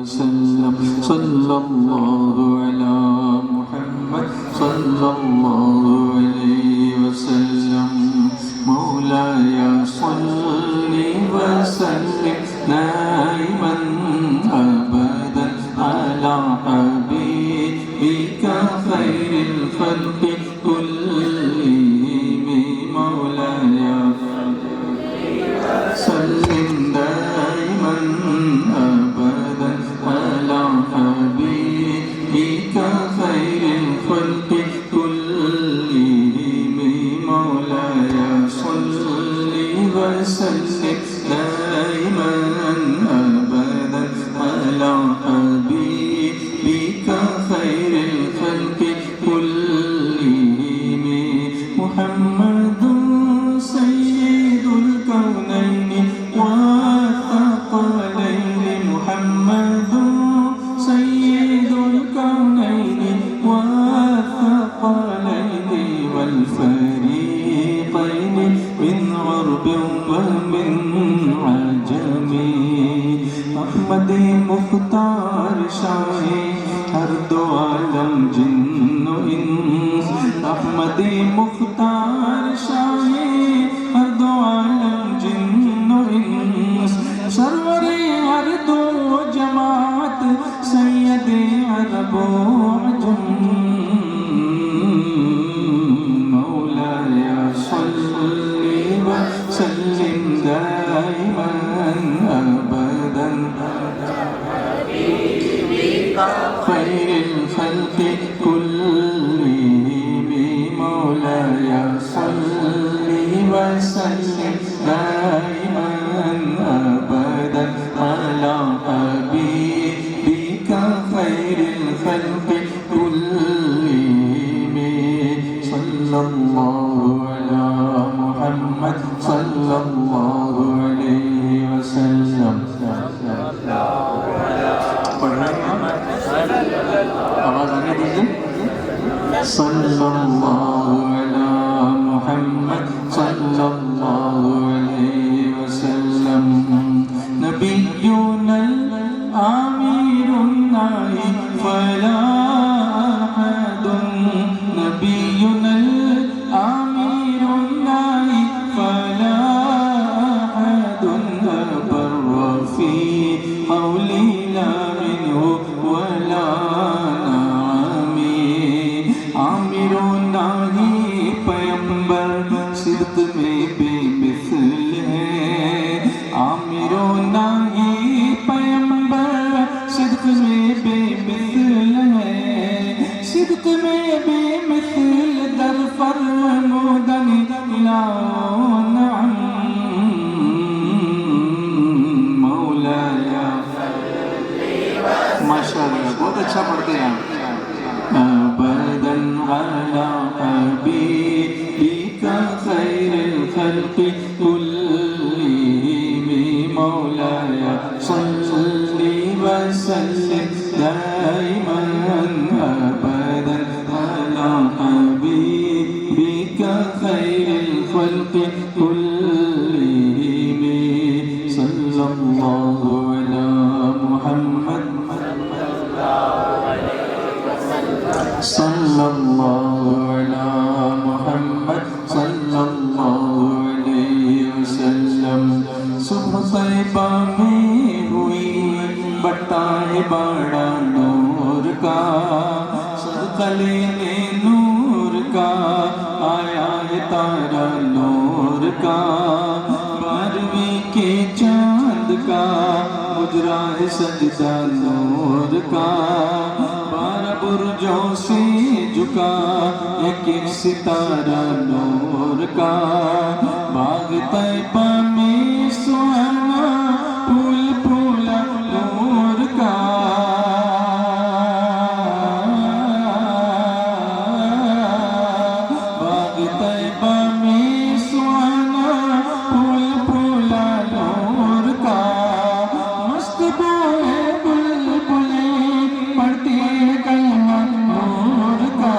وسلم صلى الله على محمد صلى الله عليه وسلم مولاي صل وسلم دائما أبدا على حبيبك خير الخلق كلهم مولاي سلم دائما أبدا على حبيبك خير الخلق كلهم مولاي صل وسلم دائما أبدا على حبيبك خير الخلق كلهم محمد سيد الكونين والثقلين محمد سيد الكونين والثقلين والفريقين من غرب ومن عجم احمد مختار شاہی ہر دو عالم جن و انس احمد مختار شاہی ہر دو عالم جن و انس سرور ہر دو جماعت سید عرب و عجم مولاي صل وسلم دائما ابدا خير الخلق كلهم مولاي صل وسلم دائما ابدا على حبيبك خير الخلق كلهم صلى الله على محمد صلى الله عليه وسلم آواز آنے دیجیے صلی اللہ علی محمد صلی اللہ علیہ وسلم نبینا الامیر الناہی فلا احد نبینا الامیر الناہی فلا احد ابر فی قولی لا منہ ولا عامر ناہی پیمبر صدق میں بے مثل ہے عامر ناہی پیمبر صدق میں بے مثل ہے صدق میں بے مثل در فرمودن لا نعم مولاي ماشاءاللہ بہت اچھا پڑھتے ہیں آپ أبدا على حبيبك خير الخلق كلهم مولاي صل وسلم دائما أبدا على حبيبك خير الخلق كلهم صلى الله على محمد صلى الله على محمد صلى الله عليه وسلم صبح طیبہ میں ہوئی بٹا ہے بڑا نور کا صدقہ لینے نور کا آیا ہے تارا نور کا بارہویں کے چاند کا مجرا ہے سجدہ نور کا بارہ برجوں سے جھکا ایک ایک ستارہ نور کا باغ طیبہ میں سہانا پھول پھولا نور کا باغ طیبہ میں سہانا پھول پھولا نور کا مست بوئے بلبلیں پڑھتی کلمہ نور کا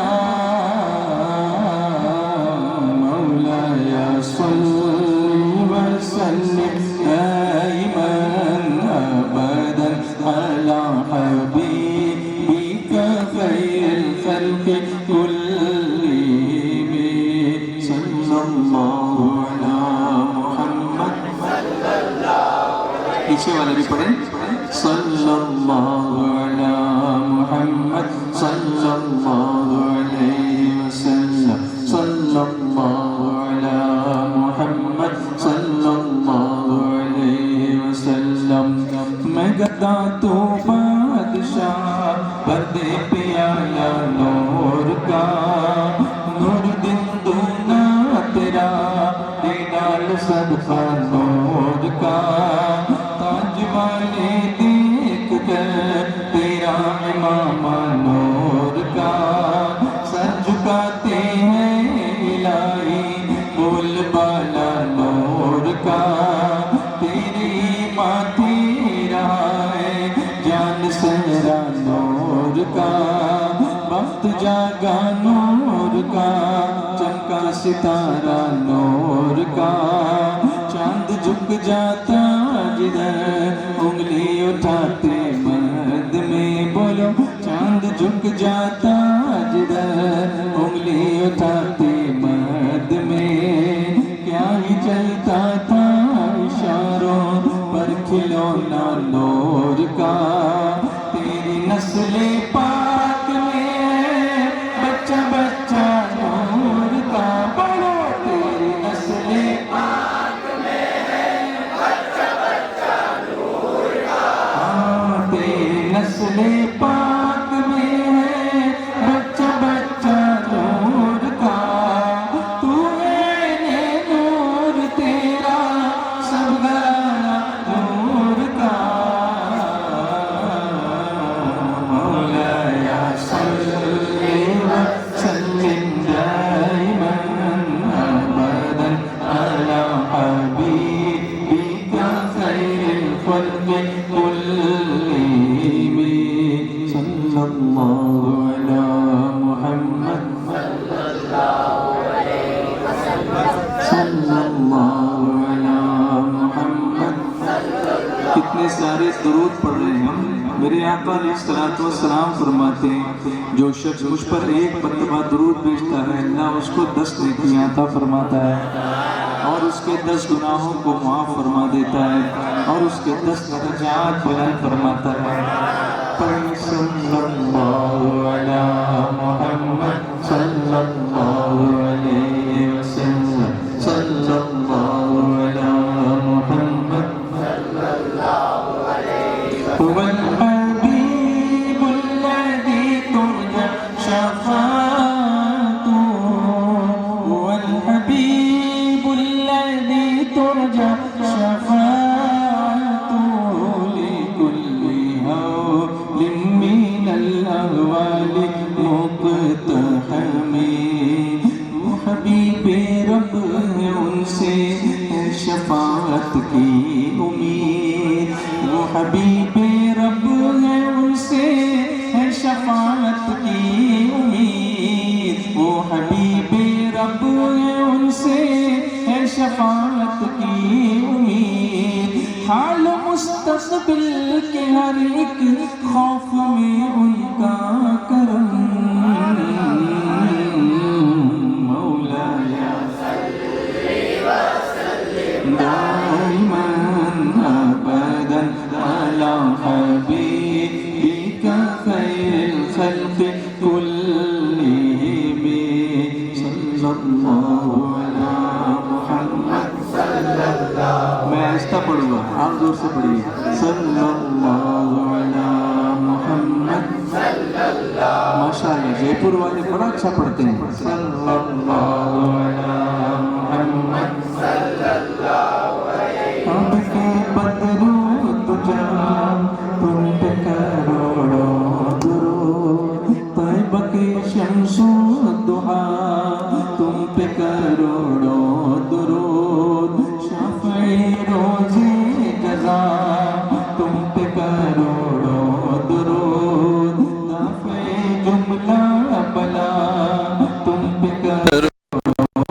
مولاي صل وسلم على حبيبك خير الخلق كلهم صلى الله على محمد پیچھے والے بھی پڑھیں صلی اللہ علی محمد صلی اللہ علیہ وسلم صلی اللہ علی محمد صلی اللہ علیہ وسلم میں گدا تو بادشاہ پردے پیالہ نور کا نور دن دونا تیرا دے ڈال صدقہ نور کا تاج والے دیکھ کر تیرا امام نور کا سر جھکاتے ہیں الہی بول بالا نور کا تیری ماتھی رہا ہے جان سہرا نور کا وقت جاگا نور کا چمکا ستارہ نور کا چاند جھک جاتا جدھر انگلی اٹھاتے مد میں بولو چاند جھک جاتا جدھر انگلی اٹھاتے مد میں کیا ہی چلتا تھا اشاروں پر کھلونا نور کا تیری نسل پاک میں ہے بچہ بچہ نور کا بولو تیری نسل پاک میں ہے بچہ بچہ نور کا تیری نسل پاک میں ہے بچہ بچہ نور کا تو ہے نور تیرا سب گھرانہ نور کا مولایا صلی وسلم دائما ابدا على حبيبك خير الخلق كلهم صلى الله على محمد صلى الله على محمد کتنے سارے درود پڑھ رہے ہیں ہم میرے آقا علیہ الصلوۃ والسلام فرماتے ہیں جو شخص مجھ پر ایک مرتبہ درود بھیجتا ہے اللہ اس کو 10 نیکیاں عطا فرماتا ہے اور اس کے 10 گناہوں کو معاف فرما دیتا ہے اور اس کے 10 درجات بلند فرماتا ہے صلی اللہ علی محمد صلی اللہ علیہ وسلم صلی اللہ علی محمد هو الحبيب الذي ترجى شفاعته هو الحبيب الذي ترجى شفاعته لكل هول من الأهوال مقتحم وہ حبیب رب ہے ان سے ہے شفاعت کی امید وہ حبیب رب ہے ان سے ہے شفاعت کی امید وہ حبیب رب ہے ان سے ہے شفاعت کی امید حال مستقبل کے ہر ایک خوف میں ان کا کرم مولایا دائما ابدا على حبيبك خير الخلق كلهم صلى الله على محمد صلى الله میں آہستہ پڑھوں گا آپ زور سے پڑھیے صلی اللہ علی محمد صلی اللہ ماشاءاللہ جے پور والے بڑا اچھا پڑھتے ہیں صلی اللہ علی محمد صلی اللہ علیہ اب کے بدرو تجھا تم پہ کروڑوں درود طیبہ کی شمس و دعا تم پہ کروڑوں درود شفیع روز جزا تم پہ کروڑوں درود دافع جملہ بلا تم پہ کروڑوں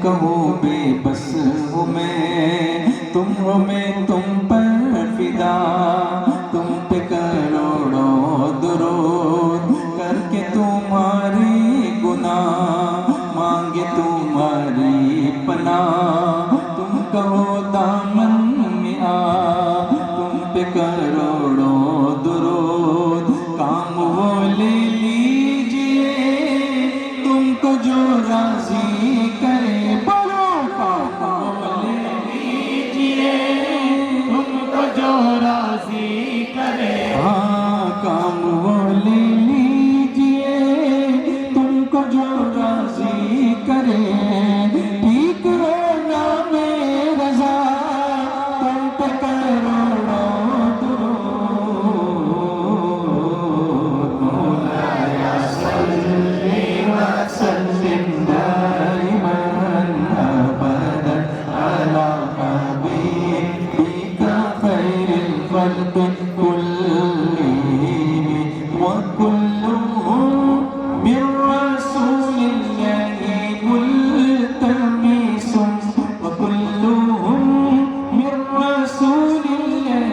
کہو بے بس ہوں میں، تم ہو میں تم پر فدا، تم پہ کروڑوں درود کر کے تمہاری گناہ مانگے تمہاری پناہ، تم کہو دامن میں آ، تم پہ کروڑوں درود، کام وہ لے لیجئے تم کو جو راضی کرے، بولو کام وہ لے لیجئے تم کو جو راضی کرے، ہاں کام وہ لے لیجئے تم کو جو راضی کرے، ٹھیک ہے نام رضا تم پہ کروڑوں درود، مولایا صلی وسلم دائما ابدا علی حبیبک خیر الخلق كلهم وكلهم من رسول الله ملتمس، وكلهم من رسول الله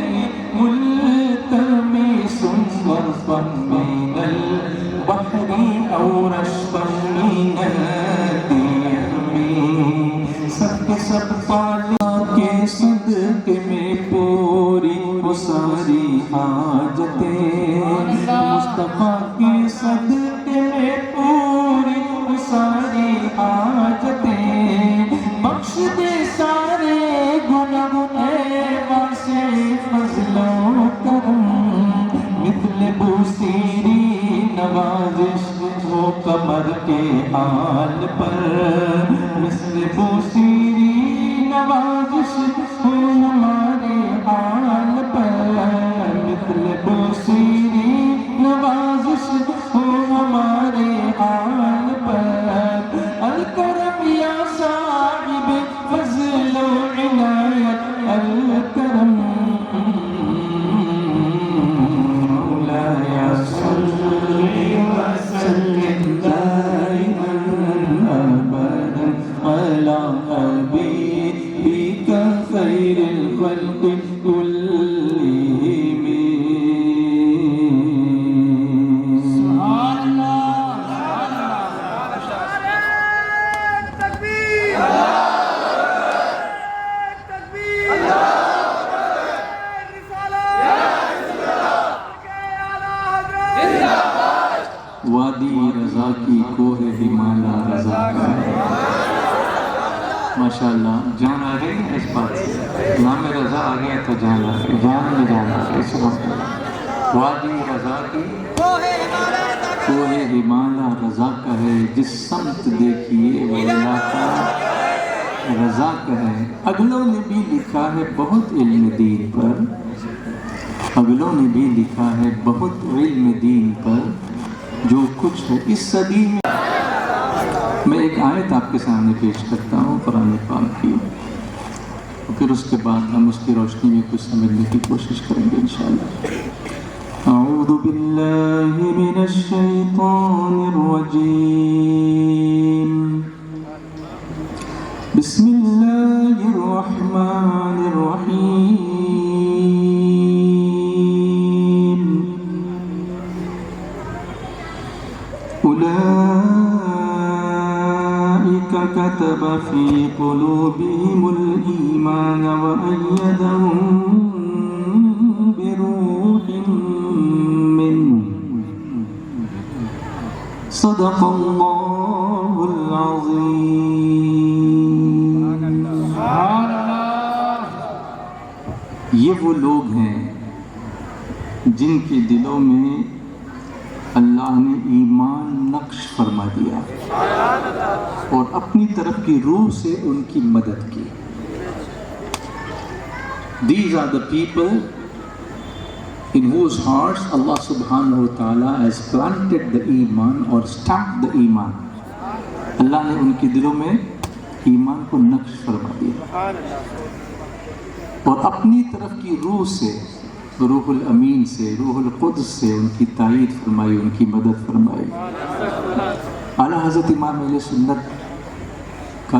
ملتمس، غرفا من البحر أو رشفا من الديم، سب کے سب طالب کے صدقے میں پوری وہ ساری حاجتیں، مصطفیٰ کے صدقے میں پوری وہ ساری حاجتیں، بخش دے سارے گناہ اے واسع فضل و کرم، مثل بوسیری نوازش ہو قمر کے حال پر، مثل بوسیری نوازش ہو ہمارے حال پر، مثل بوسیری نوازش ہو ہمارے حال پر، الکرم یا صاحب فضل و عنایت الکرم، مولایا صلی وسلم دائما ابدا علی حبیبک خیر الخلق كلهم، سبحان اللہ، وادی رضا کی کوہ ہمالا رضا کا ہے، ماشاءاللہ جان آ گئی اس بات سے، نام رضا آ گیا تو جان میں جانا اس وقت، وادی رضا کی کوہ ہمالا رضا کا ہے، جس سمت دیکھیے وہ علاقہ رضا کا ہے، اگلوں نے بھی لکھا ہے بہت علم دین پر، اگلوں نے بھی لکھا ہے بہت علم دین پر، جو کچھ ہے اس صدی میں ایک آیت آپ کے سامنے پیش کرتا ہوں قرآن پاک کی، پھر اس کے بعد ہم اس کی روشنی میں کچھ سمجھنے کی کوشش کریں گے انشاءاللہ۔ اعوذ باللہ من الشیطان الرجیم، بسم اللہ الرحمن الرحیم، كتب في قلوبهم الإيمان وأيدهم بروح منه، صدق الله العظيم۔ یہ وہ لوگ ہیں جن کے دلوں میں اللہ نے ایمان نقش فرما دیا اور اپنی طرف کی روح سے ان کی مدد کی۔ These are the people in whose hearts Allah subhanahu wa ta'ala has planted the iman or stamped the iman. اللہ نے ان کے دلوں میں ایمان کو نقش فرما دیا اور اپنی طرف کی روح سے، روح الامین سے، روح القدس سے ان کی تائید فرمائی، ان کی مدد فرمائی۔ اعلیٰ حضرت امام اہل سنت کا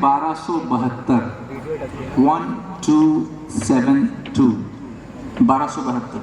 1272 1272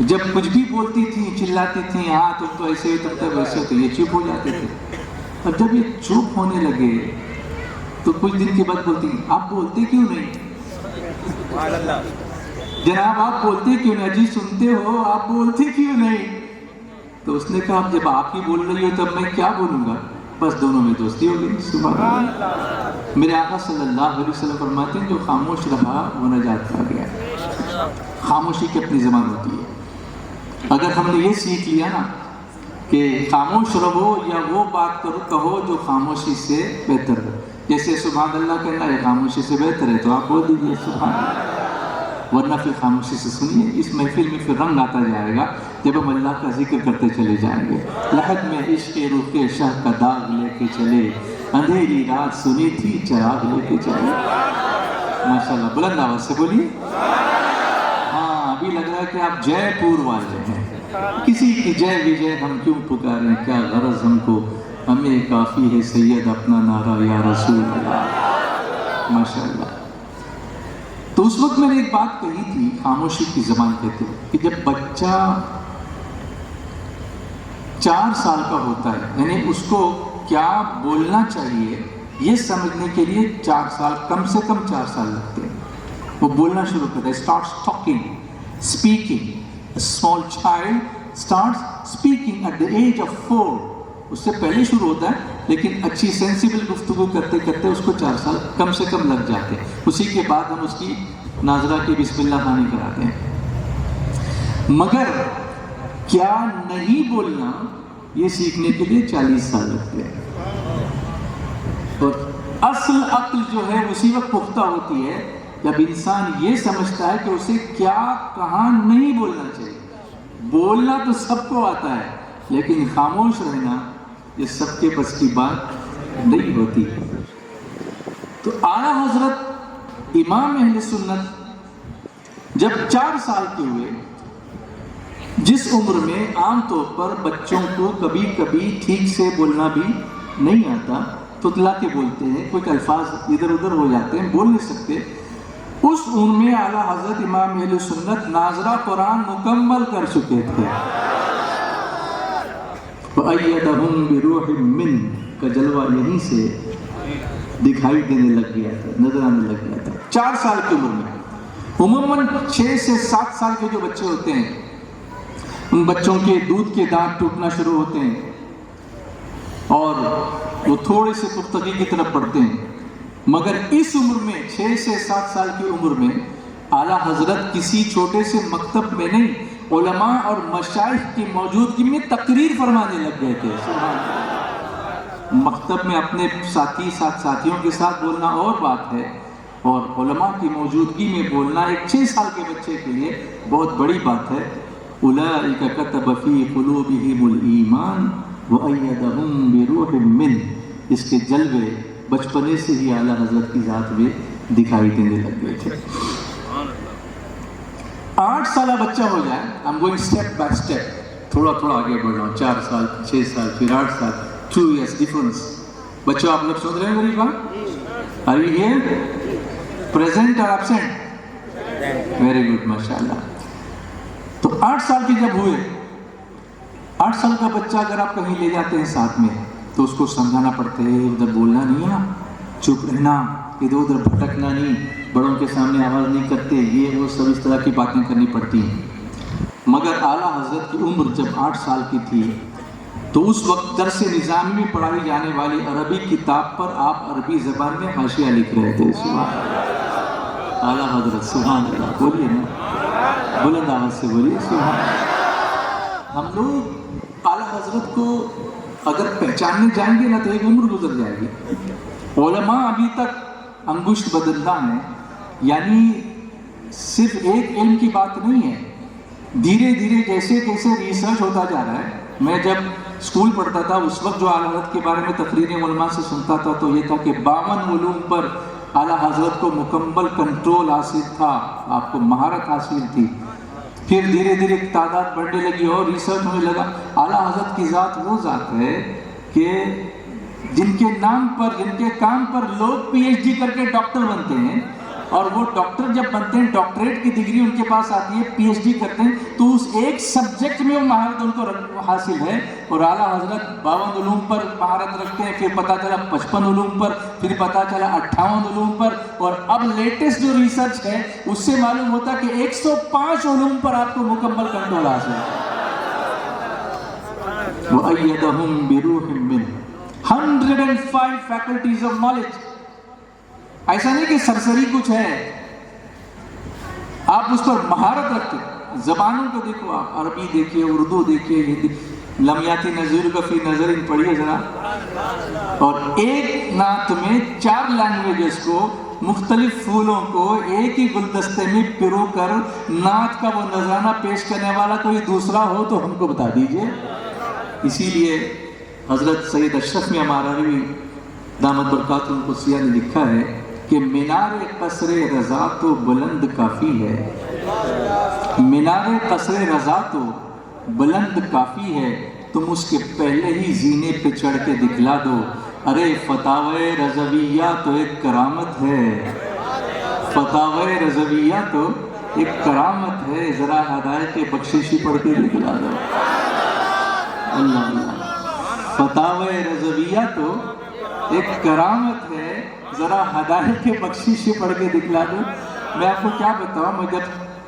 جب کچھ بھی بولتی تھی چلاتی تھی، ہاں تم تو ایسے ہی، تم تو ویسے، تو یہ چپ ہو جاتے تھے. اور جب یہ چپ ہونے لگے تو کچھ دن کے بعد بولتی آپ بولتے کیوں نہیں؟ جناب آپ بولتے کیوں نہیں؟ جی سنتے ہو، آپ بولتے کیوں نہیں؟ تو اس نے کہا جب آپ ہی بول رہی ہو تب میں کیا بولوں گا. بس دونوں میں دوستی ہو گئی. سبحان اللہ. میرے آقا صلی اللہ علیہ وسلم فرماتے ہیں جو خاموش رہا وہ نجات پا گیا. خاموشی کی اپنی زبان ہوتی ہے. اگر ہم نے یہ سیکھ لیا نا کہ خاموش رہو یا وہ بات کرو کہو جو خاموشی سے بہتر ہو، جیسے سبحان اللہ کہنا ہے خاموشی سے بہتر ہے تو آپ بول دیجیے سبحان اللہ، ورنہ پھر خاموشی سے سنیے. اس محفل میں پھر رنگ آتا جائے گا جب ہم اللہ کا ذکر کرتے چلے جائیں گے. لحد میں عشق رخ شاہ کا داغ لے کے چلے، اندھیری رات سنی تھی چراغ لے کے چلے. ماشاءاللہ، بلند آواز سے بولیے. ہاں ابھی لگ رہا ہے کہ آپ جے پور والے ہیں. کسی کی جے وجے ہم کیوں پکاریں، کیا غرض ہم کو، ہمیں کافی ہے سید اپنا نعرہ یا رسول اللہ. ماشاءاللہ. تو اس وقت میں نے ایک بات کہی تھی خاموشی کی زبان کہتے ہیں کہ جب بچہ 4 سال کا ہوتا ہے، یعنی اس کو کیا بولنا چاہیے یہ سمجھنے کے لیے 4 سال، کم سے کم 4 سال لگتے ہیں. وہ بولنا شروع کرتا ہے. starts talking, speaking. A small child starts speaking at the age of 4. اس سے پہلے شروع ہوتا ہے لیکن اچھی سینسیبل گفتگو کرتے کرتے اس کو 4 سال کم سے کم لگ جاتے ہیں. اسی کے بعد ہم اس کی ناظرہ کی بسم اللہ خوانی کراتے ہیں. مگر کیا نہیں بولنا یہ سیکھنے کے لیے 40 سال لگتے ہیں. اور اصل عقل جو ہے اسی وقت پختہ ہوتی ہے جب انسان یہ سمجھتا ہے کہ اسے کیا کہاں نہیں بولنا چاہیے. بولنا تو سب کو آتا ہے لیکن خاموش رہنا یہ سب کے بس کی بات نہیں ہوتی. تو اعلیٰ حضرت امام اہل سنت جب 4 سال کے ہوئے، جس عمر میں عام طور پر بچوں کو کبھی کبھی ٹھیک سے بولنا بھی نہیں آتا، تتلا کے بولتے ہیں، کچھ الفاظ ادھر ادھر ہو جاتے ہیں، بول نہیں سکتے، اس عمر میں اعلیٰ حضرت امام اہل سنت ناظرہ قرآن مکمل کر چکے تھے. فَأَيَّدَهُمْ بِرُوحٍ مِّنْهُ کا جلوہ یہیں سے دکھائی دینے لگ گیا تھا، نظر آنے لگ گیا تھا 4 سال کی عمر میں. عموماً 6 سے 7 سال کے جو بچے ہوتے ہیں ان بچوں کے دودھ کے دانت ٹوٹنا شروع ہوتے ہیں اور وہ تھوڑے سے پختگی کی طرف بڑھتے ہیں. مگر اس عمر میں 6 سے 7 سال کی عمر میں اعلیٰ حضرت کسی چھوٹے سے مکتب میں نہیں، علماء اور مشائخ کی موجودگی میں تقریر فرمانے لگ گئے تھے. مکتب میں اپنے ساتھیوں کے ساتھ بولنا اور بات ہے، اور علماء کی موجودگی میں بولنا ایک 6 سال کے بچے کے لیے بہت بڑی بات ہے. اولئک کتب فی قلوبہم الایمان وأیدہم بروح منہ. اس کے جلوے بچپنے سے ہی اعلیٰ حضرت کی ذات میں دکھائی دینے لگ گئے تھے. 8 سالہ بچہ ہو جائے، I'm going step by step، تھوڑا تھوڑا آگے بڑھ رہا ہوں. 4 سال 6 سال پھر 8 سال، 2 years difference. بچوں آپ لوگ سن رہے ہیں میری بات؟ Are you here? Present or absent? Very good، ماشاءاللہ. تو 8 سال کے جب ہوئے، 8 سال کا بچہ اگر آپ کہیں لے جاتے ہیں ساتھ میں تو اس کو سمجھانا پڑتا ہے، ادھر بولنا نہیں ہے، چپ رہنا، ادھر ادھر بھٹکنا نہیں، بڑوں کے سامنے آواز نہیں کرتے، یہ وہ سب اس طرح کی باتیں کرنی پڑتی ہیں. مگر اعلیٰ حضرت کی عمر جب 8 سال کی تھی تو اس وقت درس نظامی میں پڑھائی جانے والی عربی کتاب پر آپ عربی زبان میں حاشیہ لکھ رہے تھے. سبحان اللہ. اعلیٰ حضرت سبحان اللہ بولیے نا، بلند آواز سے بولیے سبحان اللہ. ہم لوگ اعلیٰ حضرت کو اگر پہچاننے جائیں گے نا تو ایک عمر گزر جائے گی. علماء ابھی تک انگشت بدلدان ہیں، یعنی صرف ایک علم کی بات نہیں ہے. دھیرے دھیرے جیسے جیسے ریسرچ ہوتا جا رہا ہے. میں جب اسکول پڑھتا تھا اس وقت جو اعلیٰ حضرت کے بارے میں تقریریں علماء سے سنتا تھا تو یہ تھا کہ 52 علوم پر اعلیٰ حضرت کو مکمل کنٹرول حاصل تھا، آپ کو مہارت حاصل تھی. پھر دھیرے دھیرے تعداد بڑھنے لگی اور ریسرچ ہونے لگا. اعلیٰ حضرت کی ذات وہ ذات ہے کہ جن کے نام پر، جن کے کام پر لوگ PhD کر کے ڈاکٹر بنتے ہیں، اور وہ ڈاکٹر جب بنتے ہیں ڈاکٹریٹ کی ڈگری ان کے پاس آتی ہے, پی ایچ ڈی کرتے ہیں, تو اس ایک سبجیکٹ میں وہ مہارت ان کو حاصل ہے. اور اعلیٰ حضرت 52 علوم پر مہارت رکھتے ہیں, پھر پتہ چلا 55 علوم پر, پھر پتہ چلا 58 علوم پر, اور اب لیٹسٹ جو ریسرچ ہے اس سے معلوم ہوتا ہے کہ 105 علوم پر آپ کو مکمل کنٹرول حاصل ہے. وَأَيَّدَهُمْ بِرُوحٍ مِّنْهُ 105 faculties of knowledge. ایسا نہیں کہ سرسری کچھ ہے, آپ اس پر مہارت رکھتے. زبانوں کو دیکھو, آپ عربی دیکھیے, اردو دیکھیے, ہندی, لمیاتی نظیر کا فی نظر ان پڑھیے ذرا, اور ایک نعت میں 4 لینگویجز کو, مختلف پھولوں کو ایک ہی گلدستے میں پرو کر نعت کا وہ نذرانہ پیش کرنے والا کوئی دوسرا ہو تو ہم کو بتا دیجئے. اسی لیے حضرت سید اشرف میاں مہرروی دامت برکاتہ القدسیہ نے لکھا ہے کہ مینار قصر رضا تو بلند کافی ہے, مینار قصر رضا تو بلند کافی ہے, تم اس کے پہلے ہی زینے پہ چڑھ کے دکھلا دو. ارے فتاوی رضویہ تو ایک کرامت ہے, فتاوی رضویہ تو ایک کرامت ہے, ذرا ہدایت بخششی پڑھ کے دکھلا دو. اللہ اللہ, فتاوی رضویہ تو ایک کرامت ہے, ذرا ہدایت کے بخشش پڑھ کے دکھلا دو. میں آپ کو کیا بتاؤں, میں جب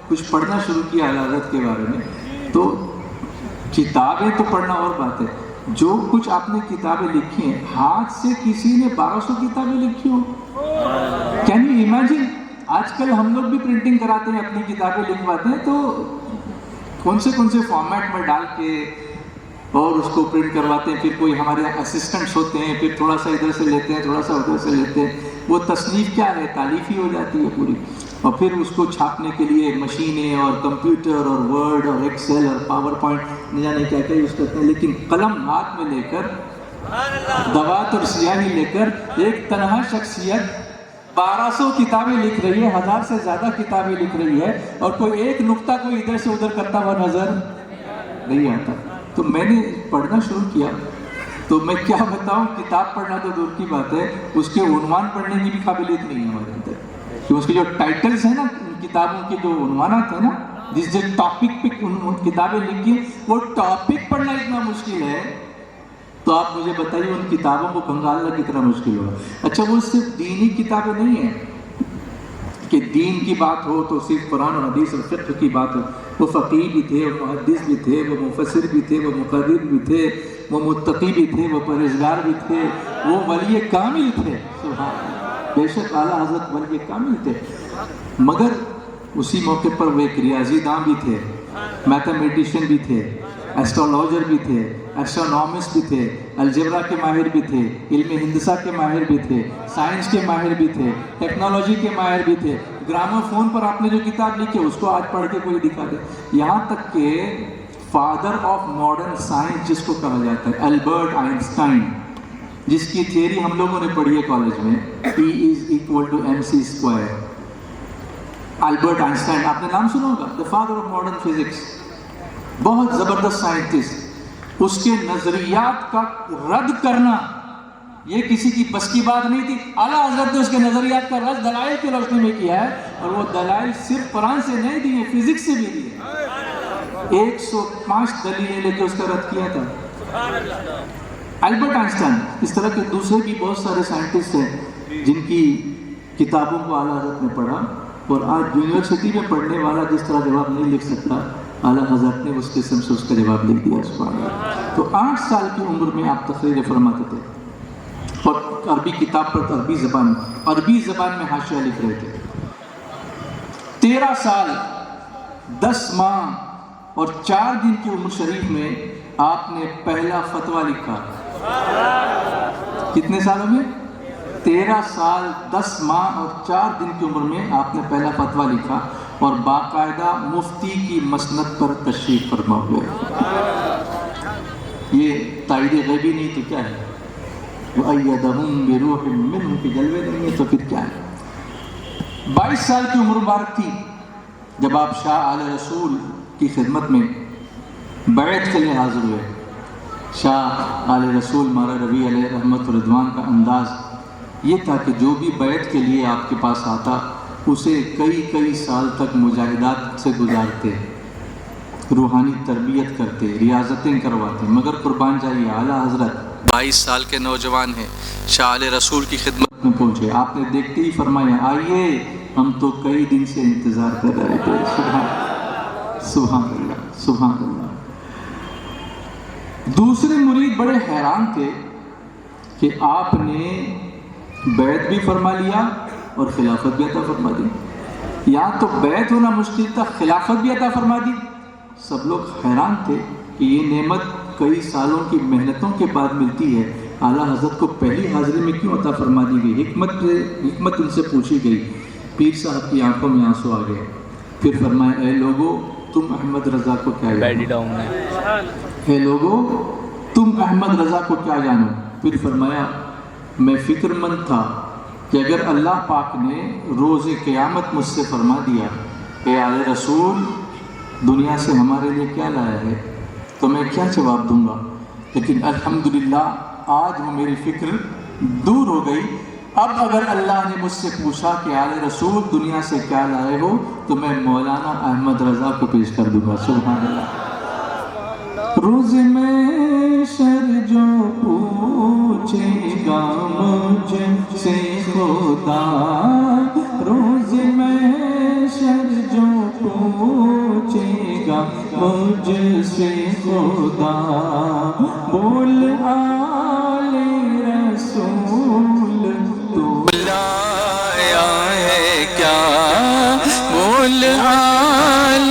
کچھ پڑھنا شروع کیا حضرت کے بارے میں, تو کتابیں تو پڑھنا اور بات ہے, جو کچھ آپ نے کتابیں لکھی ہیں, ہاتھ سے کسی نے 1200 کتابیں لکھی ہوں. Can you imagine? آج کل ہم لوگ بھی پرنٹنگ کراتے ہیں, اپنی کتابیں لکھواتے ہیں, تو کون سے فارمیٹ میں ڈال کے اور اس کو پرنٹ کرواتے ہیں. پھر کوئی ہمارے اسسٹنٹس ہوتے ہیں, پھر تھوڑا سا ادھر سے لیتے ہیں, تھوڑا سا ادھر سے لیتے ہیں. وہ تصنیف کیا ہے, تالیف ہی ہو جاتی ہے پوری. اور پھر اس کو چھاپنے کے لیے مشینیں اور کمپیوٹر اور ورڈ اور ایکسل اور پاور پوائنٹ نہ جانے کیا کیا یوز کرتے ہیں. لیکن قلم ہاتھ میں لے کر, دوات اور سیاہی لے کر, ایک تنہا شخصیت 1200 کتابیں لکھ رہی ہے, 1000 سے زیادہ کتابیں لکھ رہی ہے, اور کوئی ایک نقطہ کوئی ادھر سے ادھر کرتا ہوا نظر نہیں آتا. تو میں نے پڑھنا شروع کیا, تو میں کیا بتاؤں, کتاب پڑھنا تو دور کی بات ہے, اس کے عنوان پڑھنے کی بھی قابلیت نہیں ہے ہمارے اندر. کہ اس کے جو ٹائٹلز ہیں نا, کتابوں کے جو عنوانات ہیں نا, جس ٹاپک پہ کتابیں لکھی, وہ ٹاپک پڑھنا اتنا مشکل ہے. تو آپ مجھے بتائیے ان کتابوں کو کھنگالنا کتنا مشکل ہوگا. اچھا, وہ صرف دینی کتابیں نہیں ہیں کہ دین کی بات ہو تو صرف قرآن اور حدیث اور فقہ کی بات ہو. وہ فقیہ بھی تھے, وہ محدث بھی تھے, وہ مفسر بھی تھے, وہ مقرر بھی تھے, وہ متقی بھی تھے, وہ پرہیزگار بھی تھے, وہ ولی کامل تھے. سبحان اللہ, بے شک اعلیٰ حضرت ولی کامل تھے, مگر اسی موقع پر وہ ایک ریاضی داں بھی تھے, میتھمیٹیشین بھی تھے, ایسٹرولوجر بھی تھے, ایسٹرونامسٹ بھی تھے, الجبرا کے ماہر بھی تھے, علم ہندسہ کے ماہر بھی تھے, سائنس کے ماہر بھی تھے, ٹیکنالوجی کے ماہر بھی تھے. گراموفون پر آپ نے جو کتاب لکھی ہے اس کو آج پڑھ کے کوئی دکھا دے. یہاں تک کہ فادر آف ماڈرن سائنس جس کو کہا جاتا ہے, البرٹ آئنسٹائن, جس کی تھیوری ہم لوگوں نے پڑھی ہے کالج میں, E=mc². البرٹ آئنسٹائن, آپ نے نام سنا ہوگا, the father of modern physics, بہت زبردست سائنٹسٹ. اس کے نظریات کا رد کرنا یہ کسی کی بس کی بات نہیں تھی. اعلیٰ حضرت نے اس کے نظریات کا رد دلائل کی روشنی میں کیا ہے, اور وہ دلائل صرف قرآن سے نہیں دیے, فزکس سے بھی دیے. 105 دلیلیں لے کے اس کا رد کیا تھا البرٹ آئنسٹائن. اس طرح کے دوسرے بھی بہت سارے سائنٹسٹ ہیں جن کی کتابوں کو اعلیٰ حضرت نے پڑھا, اور آج یونیورسٹی میں پڑھنے والا جس طرح جواب نہیں لکھ سکتا, اعلیٰ حضرت نے اس قسم سے اس کا جواب لکھ دیا. سبحان اللہ. تو 8 سال کی عمر میں آپ تقریر فرماتے تھے, اور عربی کتاب پر عربی زبان میں حاشیہ لکھ رہے تھے. 13 سال 10 ماہ اور 4 دن کی عمر شریف میں آپ نے پہلا فتویٰ لکھا. کتنے سالوں میں؟ 13 سال 10 ماہ اور 4 دن کی عمر میں آپ نے پہلا فتویٰ لکھا, اور باقاعدہ مفتی کی مسند پر تشریف فرما ہوئے. یہ تائید غیبی نہیں تو کیا ہے؟ وَأَيَّدَهُمْ بِرُوحٍ مِّنْهُ کے جلوے نہیں ہے تو پھر کیا ہے؟ 22 سال کی عمر مبارک تھی جب آپ شاہ آل رسول کی خدمت میں بیعت کے لیے حاضر ہوئے. شاہ آل رسول مارا ربی علیہ رحمت و رضوان کا انداز یہ تھا کہ جو بھی بیعت کے لیے آپ کے پاس آتا اسے کئی سال تک مجاہدات سے گزارتے، روحانی تربیت کرتے، ریاضتیں کرواتے، مگر قربان جائیے اعلیٰ حضرت 22 سال کے نوجوان ہیں، شاہ علیہ رسول کی خدمت میں پہنچے، آپ نے دیکھتے ہی فرمایا آئیے، ہم تو کئی دن سے انتظار کر رہے تھے۔ سبحان اللہ، سبحان اللہ۔ دوسرے مرید بڑے حیران تھے کہ آپ نے بیعت بھی فرما لیا اور خلافت بھی عطا فرما دی، یا تو بیعت ہونا مشکل تھا، خلافت بھی عطا فرما دی۔ سب لوگ حیران تھے کہ یہ نعمت کئی سالوں کی محنتوں کے بعد ملتی ہے، اعلیٰ حضرت کو پہلی حاضری میں کیوں عطا فرما دی گئی؟ حکمت ان سے پوچھی گئی۔ پیر صاحب کی آنکھوں میں آنسو آ گئے، پھر فرمایا اے لوگو تم احمد رضا کو کیا جانو؟ اے لوگو تم احمد رضا کو کیا جانو؟ پھر فرمایا میں فکر مند تھا کہ اگر اللہ پاک نے روز قیامت مجھ سے فرما دیا اے آل رسول دنیا سے ہمارے لیے کیا لایا ہے تو میں کیا جواب دوں گا، لیکن الحمدللہ آج وہ میری فکر دور ہو گئی۔ اب اگر اللہ نے مجھ سے پوچھا کہ آل رسول دنیا سے کیا لائے ہو تو میں مولانا احمد رضا کو پیش کر دوں گا۔ سبحان اللہ۔ روز محشر جو پوچھے گا مجھ سے خدا، روز محشر جو پوچھے گا مجھ سے خدا، بول آل رسول تو لایا ہے کیا، بول آل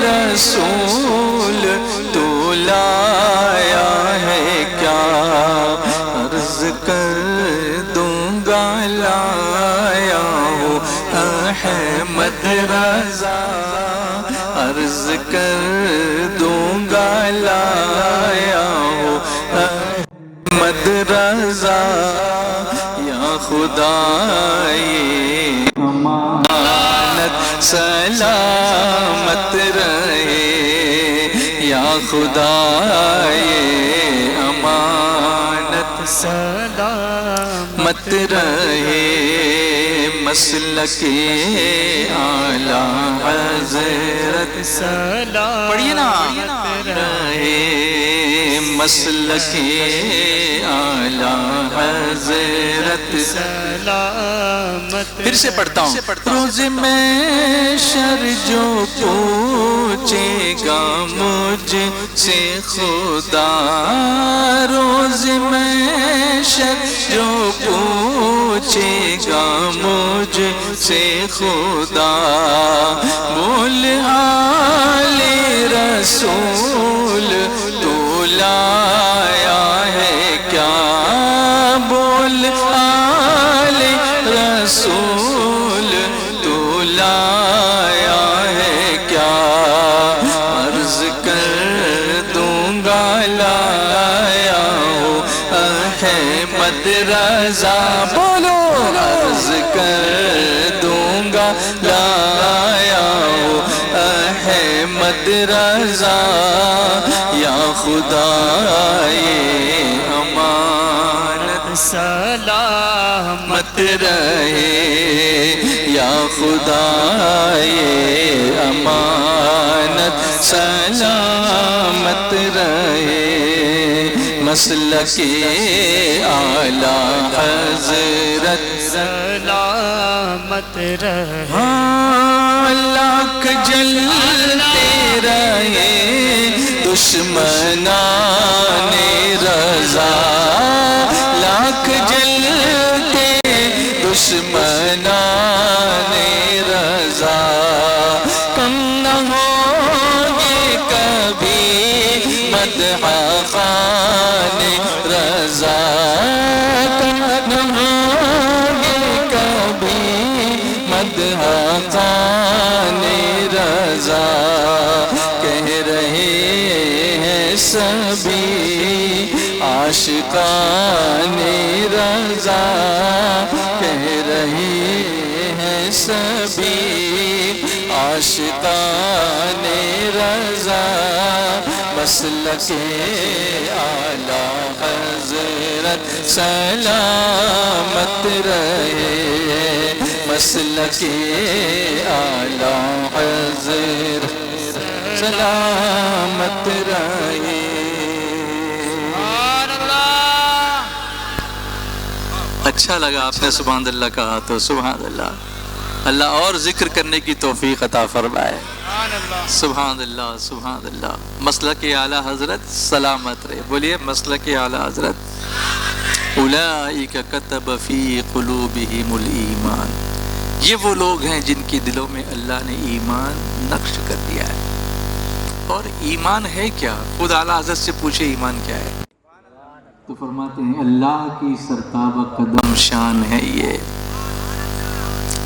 رسول تو لایا ہے کیا، عرض کر دوں گا لایا ہوں احمد رضا، عرض کر دوں گا لایا ہوں احمد رضا، یا خدا یہ امانت سلامت رہے، یا خدا یہ امانت سلامت رہے، مسلک اعلیٰ حضرت سلامت پڑھیے نا رہے، مسلک اعلیٰ حضرت سلامت۔ پھر سے پڑھتا ہوں۔ روز محشر جو پوچھے گا مجھ سے خدا، روز محشر جو پوچھے گا مجھ سے خدا، بول آل رسول تو لایا ہے کیا، بول آل رسول تو لایا ہے کیا، عرض کر دوں گا لایا ہوں احمد رضا، بولو عرض کر دوں گا لایا ہوں احمد رضا، یا خدا یہ امانت سلامت رہے، یا خدا یہ امانت سلامت رہے، مسلک اعلیٰ حضرت سلامت رہے، لاکھ جلتے رہے دشمنان رضا، لاکھ جلتے دشمنان رضا، کم نہ ہوگے کبھی مدح خوان رضا، کم نہ ہوگے کبھی مدح خوان رضا، کہہ رہے ہیں سبھی عاشقان رضا، کہہ رہے ہیں سبھی عاشقان رضا، مسلک اعلیٰ حضرت سلامت رہے، مسلک اعلی حضرت سلامت رہے. اچھا لگا آپ نے سبحان اللہ کہا تو سبحان اللہ. اللہ اور ذکر کرنے کی توفیق عطا فرمائے. سبحان اللہ سبحان اللہ. مسلک اعلیٰ حضرت سلامت رہے. بولیے مسلک اعلیٰ حضرت. اولئک کتب فی قلوبہم الایمان. یہ وہ لوگ ہیں جن کے دلوں میں اللہ نے ایمان نقش کر دیا ہے. اور ایمان ہے کیا؟ خود اعلیٰ حضرت سے پوچھے ایمان کیا ہے تو فرماتے ہیں اللہ کی سرتابہ قدم شان ہے یہ.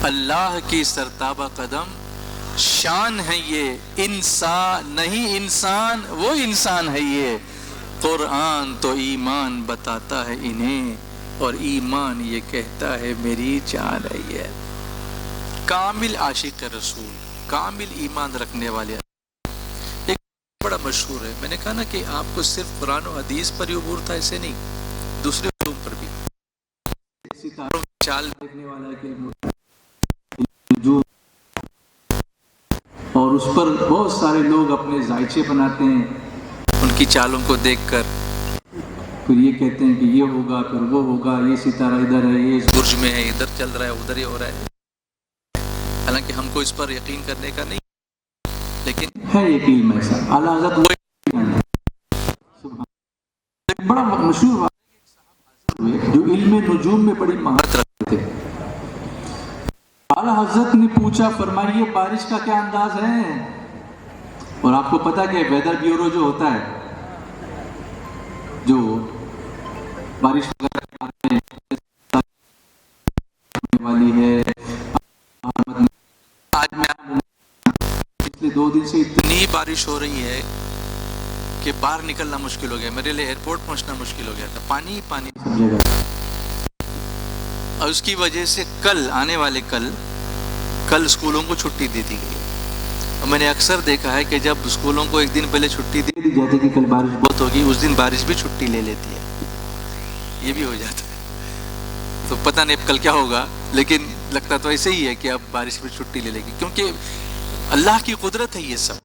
اللہ کی سرتابہ قدم شان ہے یہ. انسان نہیں انسان وہ انسان ہے یہ. قرآن تو ایمان بتاتا ہے انہیں اور ایمان یہ کہتا ہے میری جان ہے یہ. کامل عاشق رسول کامل ایمان رکھنے والے. ایک بڑا مشہور ہے. میں نے کہا نا کہ آپ کو صرف قرآن و حدیث پر ہی عبور تھا ایسے نہیں دوسرے علوم پر بھی. ستاروں کی چال دیکھنے والا کہ جو اور اس پر بہت سارے لوگ اپنے ذائچے بناتے ہیں ان کی چالوں کو دیکھ کر. پھر یہ کہتے ہیں کہ یہ ہوگا پھر وہ ہوگا. یہ ستارہ ادھر ہے یہ اس برج میں ہے ادھر چل رہا ہے ادھر ہی ہو رہا ہے. حالانکہ ہم کو اس پر یقین کرنے کا نہیں لیکن ہے ایک علم ایسا. اعلیٰ حضرت بڑا مشہور جو علم نجوم میں بڑی مہارت رکھتے تھے. اعلیٰ حضرت نے پوچھا فرمائیے بارش کا کیا انداز ہے. اور آپ کو پتا کہ ویدر بیورو جو ہوتا ہے جو بارش والی ہے آج میں پچھلے 2 دن سے اتنی بارش ہو رہی ہے کہ باہر نکلنا مشکل ہو گیا. میرے لیے ایئرپورٹ پہنچنا مشکل ہو گیا تھا. پانی ہی پانی اور اس کی وجہ سے کل آنے والے کل اسکولوں کو چھٹی دے دی گئی. اور میں نے اکثر دیکھا ہے کہ جب اسکولوں کو ایک دن پہلے چھٹی دے دی جاتی کہ کل بارش بہت ہوگی اس دن بارش بھی چھٹی لے لیتی ہے. یہ بھی ہو جاتا ہے. تو پتہ نہیں اب کل کیا ہوگا لیکن لگتا تو ایسے ہی ہے کہ اب بارش بھی چھٹی لے لے گی کیونکہ اللہ کی قدرت ہے یہ سب.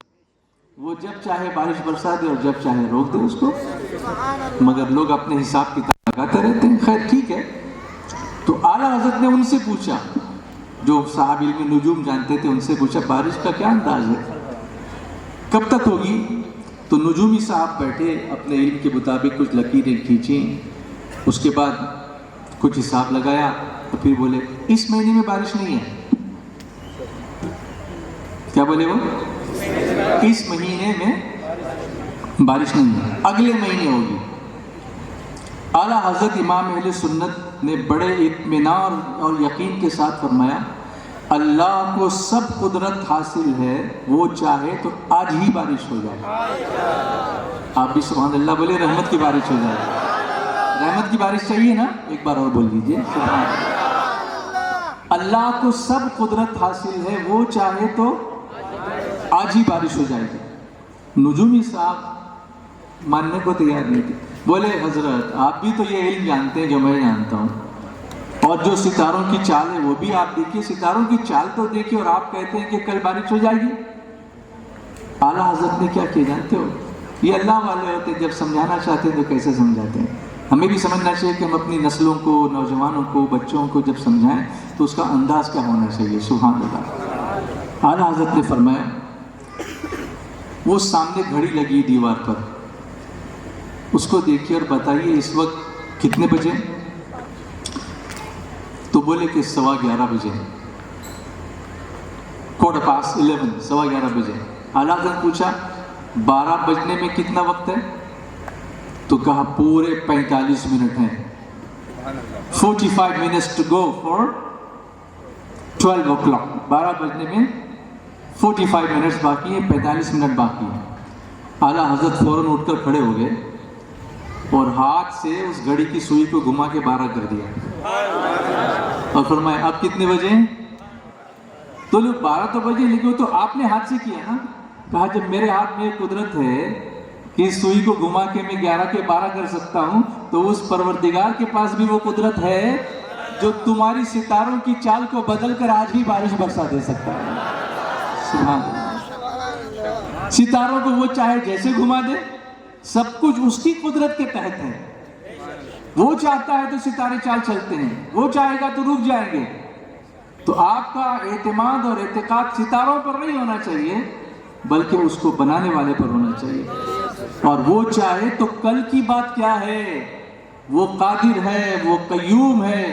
وہ جب چاہے بارش برسا دے اور جب چاہے روک دے اس کو. مگر لوگ اپنے حساب کتاب لگاتے رہتے ہیں. خیر ٹھیک ہے. تو اعلیٰ حضرت نے ان سے پوچھا جو صاحب علم نجوم جانتے تھے ان سے پوچھا بارش کا کیا انداز ہے کب تک ہوگی. تو نجومی صاحب بیٹھے اپنے علم کے مطابق کچھ لکیریں کھینچیں اس کے بعد کچھ حساب لگایا تو پھر بولے اس مہینے میں بارش نہیں ہے. کیا بولے وہ اس مہینے میں بارش نہیں ہے اگلے مہینے ہوگی. اعلیٰ حضرت امام اہل سنت نے بڑے اطمینان اور یقین کے ساتھ فرمایا اللہ کو سب قدرت حاصل ہے وہ چاہے تو آج ہی بارش ہو جائے. آپ بھی سبحان اللہ بولے رحمت کی بارش ہو جائے. رحمت کی بارش چاہیے نا ایک بار اور بول دیجئے سبحان اللہ. اللہ کو سب قدرت حاصل ہے وہ چاہے تو آج ہی بارش ہو جائے گی. نجومی صاحب ماننے کو تیار نہیں تھے. بولے حضرت آپ بھی تو یہ علم جانتے ہیں جو میں جانتا ہوں اور جو ستاروں کی چال ہے وہ بھی آپ دیکھیے. ستاروں کی چال تو دیکھیے اور آپ کہتے ہیں کہ کل بارش ہو جائے گی. اعلیٰ حضرت نے کیا کیا جانتے ہو یہ اللہ والے ہوتے ہیں جب سمجھانا چاہتے ہیں تو کیسے سمجھاتے ہیں. ہمیں بھی سمجھنا چاہیے کہ ہم اپنی نسلوں کو نوجوانوں کو بچوں کو جب سمجھائیں تو اس کا انداز کیا ہونا چاہیے. سبحان اللہ. اعلیٰ حضرت نے فرمایا وہ سامنے گھڑی لگی دیوار پر اس کو دیکھیے اور بتائیے اس وقت کتنے بجے. تو بولے کہ 11:15 بجے. 11:15 11:15 بجے. اعلیٰ حضرت پوچھا 12 بجنے میں کتنا وقت ہے تو کہا پورے 45 منٹ ہیں. 45 minutes to go for 12 o'clock. 12 بجنے میں 45 منٹس باقی ہیں 45 منٹ باقی ہیں. اعلیٰ حضرت فوراً اٹھ کر کھڑے ہو گئے اور ہاتھ سے اس گھڑی کی سوئی کو گھما کے 12 کر دیا اور فرمایا اب کتنے بجے ہیں. تو لوگ 12 تو بجے لیکن تو آپ نے ہاتھ سے کیا نا. کہا جب میرے ہاتھ میں قدرت ہے کہ اس سوئی کو گھما کے میں 11 کے 12 کر سکتا ہوں تو اس پروردگار کے پاس بھی وہ قدرت ہے. جو تمہاری ستاروں کی چال کو بدل کر آج بھی بارش برسا دے سکتا ہے. سبحان اللہ. ستاروں کو وہ چاہے جیسے گھما دے، سب کچھ اس کی قدرت کے تحت ہے. وہ چاہتا ہے تو ستارے چال چلتے ہیں، وہ چاہے گا تو رک جائیں گے. تو آپ کا اعتماد اور اعتقاد ستاروں پر نہیں ہونا چاہیے، بلکہ اس کو بنانے والے پر ہونا چاہیے. اور وہ چاہے تو کل کی بات کیا ہے، وہ قادر ہے، وہ قیوم ہے.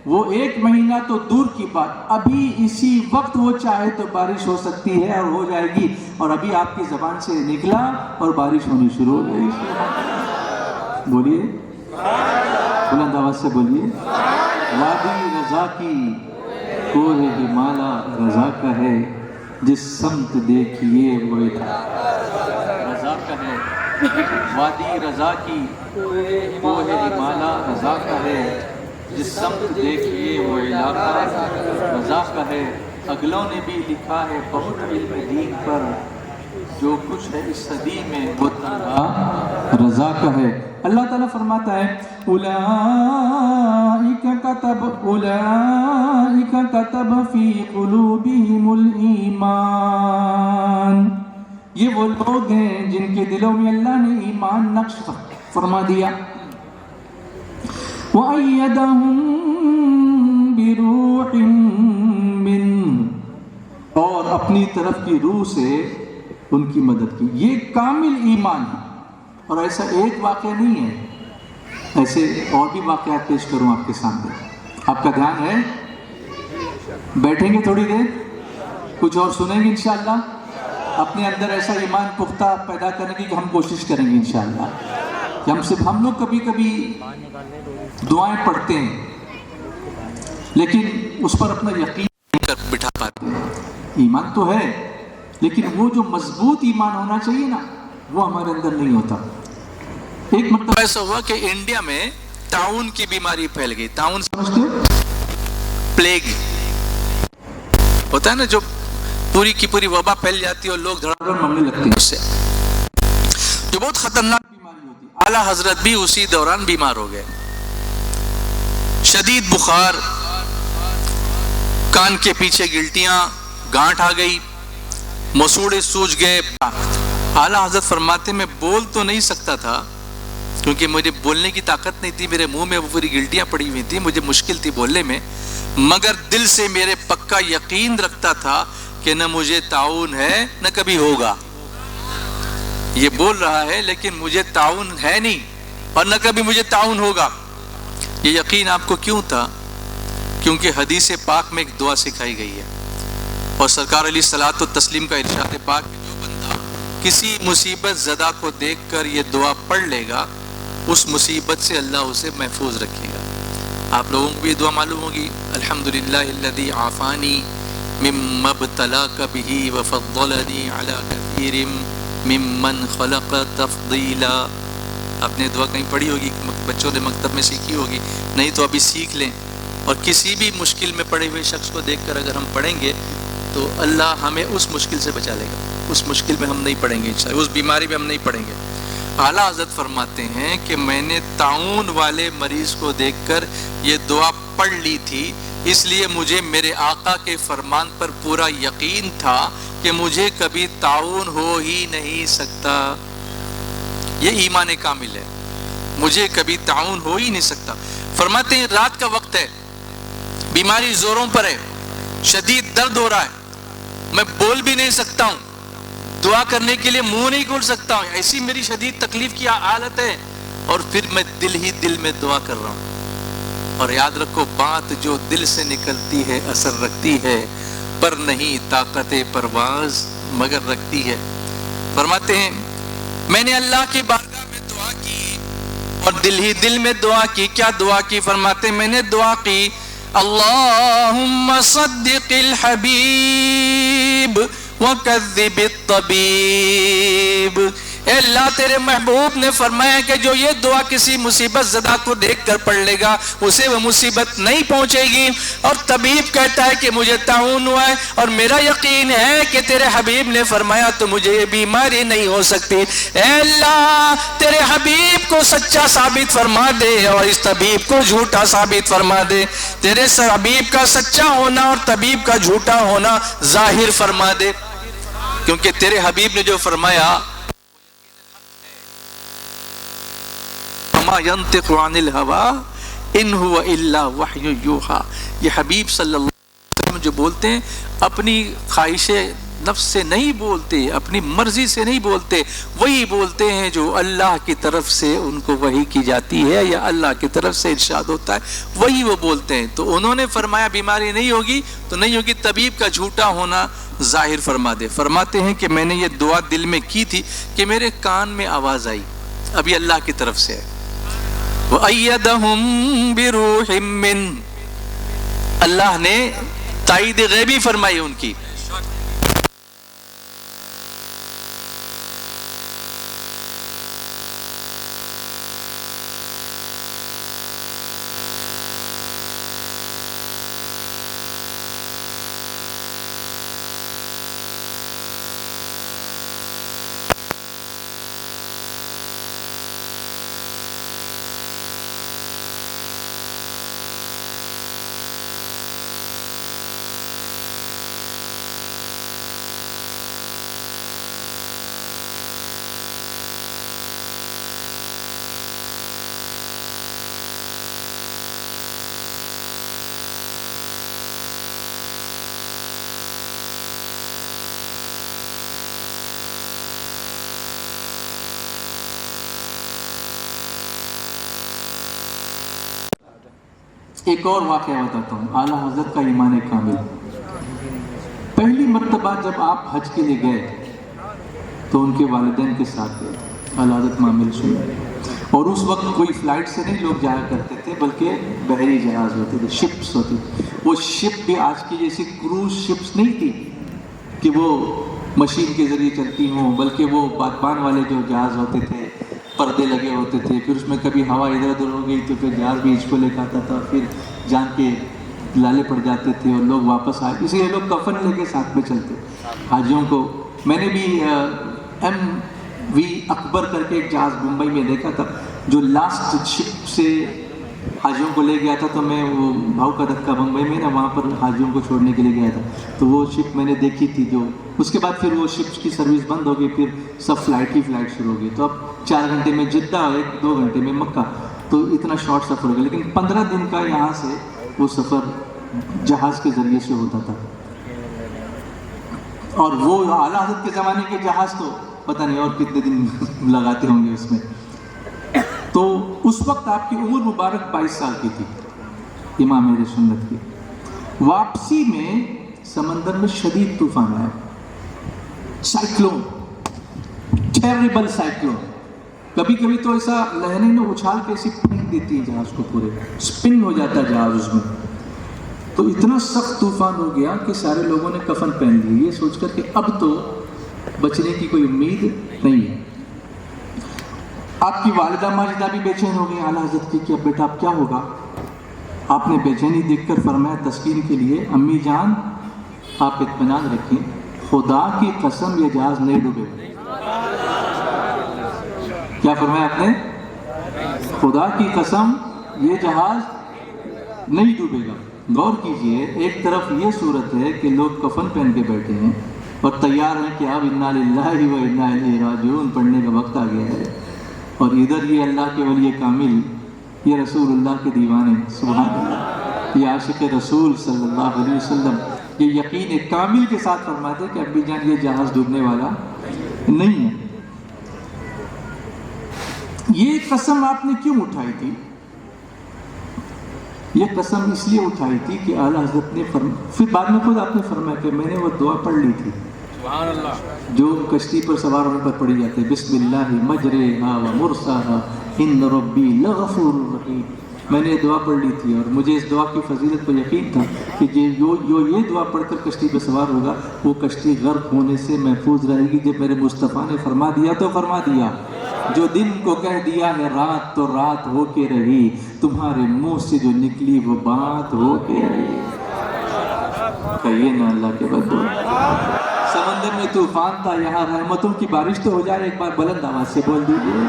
وہ 1 مہینہ تو دور کی بات، ابھی اسی وقت وہ چاہے تو بارش ہو سکتی ہے اور ہو جائے گی. اور ابھی آپ کی زبان سے نکلا اور بارش ہونی شروع ہو گئی. بولیے، بلند آواز سے بولیے. وادی رضا کی کوہ ہمالا رضا کا ہے، جس سمت دیکھیے وہ رضا کا ہے. وادی رضا کی کوہ ہمالا رضا کا ہے، جس سمت دیکھیے وہ علاقہ رضا کا ہے. اگلوں نے بھی لکھا ہے بہت علم دین پر، جو کچھ ہے اس صدی میں وہ تنہا رضا کا ہے. اللہ تعالیٰ فرماتا ہے اولئک کتب فی قلوبہم الایمان. یہ وہ لوگ ہیں جن کے دلوں میں اللہ نے ایمان نقش فرما دیا. وَأَيَّدَهُمْ بِرُوحٍ مِّنْهُ، اور اپنی طرف کی روح سے ان کی مدد کی. یہ کامل ایمان ہے. اور ایسا ایک واقعہ نہیں ہے، ایسے اور بھی واقعات پیش کروں آپ کے سامنے. آپ کا دھیان ہے؟ بیٹھیں گے تھوڑی دیر، کچھ اور سنیں گے انشاءاللہ. اپنے اندر ایسا ایمان پختہ پیدا کرنے کی کہ ہم کوشش کریں گے انشاءاللہ. کہ ہم لوگ کبھی کبھی دعائیں پڑھتے ہیں لیکن اس پر اپنا یقین نہیں کر بٹھا پاتے ہیں. ایمان تو ہے لیکن وہ جو مضبوط ایمان ہونا چاہیے نا، وہ ہمارے اندر نہیں ہوتا. ایک مرتبہ ایسا ہوا کہ انڈیا میں طاعون کی بیماری پھیل گئی. طاعون سمجھتے ہو؟ پلیگ ہوتا ہے نا، جو پوری کی پوری وبا پھیل جاتی ہے اور لوگ دھڑا دھڑ مرنے لگتے ہیں اس سے، جو بہت خطرناک بیماری ہوتی ہے. اعلیٰ حضرت بھی اسی دوران بیمار ہو گئے. شدید بخار، کان کے پیچھے گلٹیاں، گانٹھ آ گئی، مسوڑے سوج گئے. اعلیٰ حضرت فرماتے میں بول تو نہیں سکتا تھا کیونکہ مجھے بولنے کی طاقت نہیں تھی، میرے منہ میں وہ پوری گلٹیاں پڑی ہوئی تھیں، مجھے مشکل تھی بولنے میں، مگر دل سے میرے پکا یقین رکھتا تھا کہ نہ مجھے طاعون ہے نہ کبھی ہوگا. یہ بول رہا ہے لیکن مجھے طاعون ہے نہیں اور نہ کبھی مجھے طاعون ہوگا. یہ یقین آپ کو کیوں تھا؟ کیونکہ حدیث پاک میں ایک دعا سکھائی گئی ہے اور سرکار علیہ الصلوۃ والتسلیم کا ارشاد پاک ہے، جو بندہ کسی مصیبت زدہ کو دیکھ کر یہ دعا پڑھ لے گا اس مصیبت سے اللہ اسے محفوظ رکھے گا. آپ لوگوں کو بھی یہ دعا معلوم ہوگی، الحمدللہ الذی عافانی مما ابتلاک بہ وفضلنی علی کثیر ممن خلق تفضیلا. آپ نے دعا کہیں پڑھی ہوگی، بچوں نے مکتب میں سیکھی ہوگی، نہیں تو ابھی سیکھ لیں. اور کسی بھی مشکل میں پڑے ہوئے شخص کو دیکھ کر اگر ہم پڑھیں گے تو اللہ ہمیں اس مشکل سے بچا لے گا. اس مشکل میں ہم نہیں پڑیں گے انشاءاللہ، اس بیماری میں ہم نہیں پڑیں گے. اعلیٰ حضرت فرماتے ہیں کہ میں نے طاعون والے مریض کو دیکھ کر یہ دعا پڑھ لی تھی، اس لیے مجھے میرے آقا کے فرمان پر پورا یقین تھا کہ مجھے کبھی طاعون ہو ہی نہیں سکتا. یہ ایمان کامل ہے، مجھے کبھی طاعون ہو ہی نہیں سکتا. فرماتے ہیں رات کا وقت ہے، بیماری زوروں پر ہے، شدید درد ہو رہا ہے، میں بول بھی نہیں سکتا ہوں، دعا کرنے کے لیے منہ نہیں کھول سکتا ہوں، ایسی میری شدید تکلیف کی حالت ہے، اور پھر میں دل ہی دل میں دعا کر رہا ہوں. اور یاد رکھو، بات جو دل سے نکلتی ہے اثر رکھتی ہے، پر نہیں طاقت پرواز مگر رکھتی ہے. فرماتے ہیں میں نے اللہ کی بارگاہ میں دعا کی اور دل ہی دل میں دعا کی. کیا دعا کی؟ فرماتے میں نے دعا کی اللہم صدق الحبیب وکذب الطبیب. اے اللہ تیرے محبوب نے فرمایا کہ جو یہ دعا کسی مصیبت زدہ کو دیکھ کر پڑھ لے گا اسے وہ مصیبت نہیں پہنچے گی. اور طبیب کہتا ہے کہ مجھے طاعون ہوا ہے اور میرا یقین ہے کہ تیرے حبیب نے فرمایا تو مجھے یہ بیماری نہیں ہو سکتی. اے اللہ تیرے حبیب کو سچا ثابت فرما دے اور اس طبیب کو جھوٹا ثابت فرما دے، تیرے حبیب کا سچا ہونا اور طبیب کا جھوٹا ہونا ظاہر فرما دے، کیونکہ تیرے حبیب نے جو فرمایا وَمَا يَنْطِقُ عَنِ الْهَوَىٰ إِنْ هُوَ إِلَّا وَحْيٌ يُوحَىٰ، یہ حبیب صلی اللہ علیہ وسلم جو بولتے ہیں اپنی خواہش نفس سے نہیں بولتے، اپنی مرضی سے نہیں بولتے، وہی بولتے ہیں جو اللہ کی طرف سے ان کو وحی کی جاتی ہے یا اللہ کی طرف سے ارشاد ہوتا ہے، وہی وہ بولتے ہیں۔ تو انہوں نے فرمایا بیماری نہیں ہوگی تو نہیں ہوگی، طبیب کا جھوٹا ہونا ظاہر فرما دے۔ فرماتے ہیں کہ میں نے یہ دعا دل میں کی تھی کہ میرے کان میں آواز آئی، ابھی اللہ کی طرف سے ہے، وَأَيَّدَهُمْ بِرُوحٍ مِّنْهُ، اللہ نے تائید غیبی فرمائی ان کی۔ ایک اور واقعہ بتاتا ہوں، اعلیٰ حضرت کا ایمان کامل۔ پہلی مرتبہ جب آپ حج کے لیے گئے تو ان کے والدین کے ساتھ گئے، اعلیٰ حضرت معامل سنیں، اور اس وقت کوئی فلائٹ سے نہیں لوگ جایا کرتے تھے بلکہ بحری جہاز ہوتے تھے، شپس ہوتی تھی۔ وہ شپ بھی آج کی جیسی کروز شپس نہیں تھی کہ وہ مشین کے ذریعے چلتی ہوں، بلکہ وہ بادبان والے جو جہاز ہوتے تھے، پردے لگے ہوتے تھے، پھر اس میں کبھی ہوا ادھر ادھر ہو گئی تو پھر جہاز بھی اس کو لے کے آتا تھا، پھر جان کے لالے پڑ جاتے تھے اور لوگ واپس آئے، اس لیے لوگ کفن لے کے ساتھ میں چلتے حاجیوں کو۔ میں نے بھی MV اکبر کر کے ایک جہاز ممبئی میں دیکھا تھا جو لاسٹ شپ سے حاجیوں کو لے گیا تھا، تو میں وہ بھاؤ کا دھکا بمبئی میں نا، وہاں پر حاجیوں کو چھوڑنے کے لیے گیا تھا، تو وہ شپ میں نے دیکھی تھی۔ جو اس کے بعد پھر وہ شپس کی سروس بند ہو گئی، پھر سب فلائٹ شروع ہو گئی، تو اب 4 گھنٹے میں جدہ اور 1-2 گھنٹے میں مکہ، تو اتنا شارٹ سفر ہو گیا۔ لیکن 15 دن کا یہاں سے وہ سفر جہاز کے ذریعے سے ہوتا تھا، اور وہ اعلیٰ حضرت کے زمانے کے جہاز تو پتہ نہیں اور کتنے دن لگاتے ہوں گے اس میں۔ تو اس وقت آپ کی عمر مبارک 22 سال کی تھی، امام اہل سنت کی۔ واپسی میں سمندر میں شدید طوفان آیا، سائیکلون، ٹیریبل سائیکلون، کبھی کبھی تو ایسا لہریں میں اچھال کے ایسی پھینک دیتی ہیں جہاز کو، پورے سپن ہو جاتا ہے جہاز اس میں۔ تو اتنا سخت طوفان ہو گیا کہ سارے لوگوں نے کفن پہن لی، یہ سوچ کر کہ اب تو بچنے کی کوئی امید نہیں ہے۔ آپ کی والدہ ماجدہ بھی بے چین ہو گئی اعلیٰ حضرت کی کہ اب بیٹا اب کیا ہوگا۔ آپ نے بے چینی دیکھ کر فرمایا تسکین کے لیے، امی جان آپ اطمینان رکھیں، خدا کی قسم یہ جہاز نہیں ڈوبے گا۔ کیا فرمایا آپ نے؟ خدا کی قسم یہ جہاز نہیں ڈوبے گا۔ غور کیجئے، ایک طرف یہ صورت ہے کہ لوگ کفن پہن کے بیٹھے ہیں اور تیار ہیں کہ اب انا للہ و انا الیہ راجعون پڑھنے کا وقت آ گیا ہے، اور ادھر یہ اللہ کے ولی کامل، یہ رسول اللہ کے دیوانے، سبحان اللہ، یہ عاشق رسول صلی اللہ علیہ وسلم، یہ یقین کامل کے ساتھ فرماتے کہ ابی جان یہ جہاز ڈوبنے والا نہیں ہے۔ یہ قسم آپ نے کیوں اٹھائی تھی؟ یہ قسم اس لیے اٹھائی تھی کہ اعلیٰ حضرت نے پھر بعد میں خود آپ نے فرمایا کہ میں نے وہ دعا پڑھ لی تھی جو کشتی پر سوار ہونے پر پڑھی جاتی ہے، بسم اللہ مجریہا و مرساہا ان ربی لغفور رحیم۔ میں نے یہ دعا پڑھ لی تھی اور مجھے اس دعا کی فضیلت پر یقین تھا کہ جو یہ دعا پڑھ کر کشتی پہ سوار ہوگا وہ کشتی غرق ہونے سے محفوظ رہے گی۔ جب میرے مصطفیٰ نے فرما دیا تو فرما دیا، جو دن کو کہہ دیا ہے رات تو رات ہو کے رہی، تمہارے منہ سے جو نکلی وہ بات ہو کے رہی۔ کہیے نا اللہ کے بدو۔ سمندر میں طوفان تھا، یہاں رحمتوں کی بارش تو ہو جائے، ایک بار بلند آواز سے بول دیجیے۔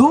2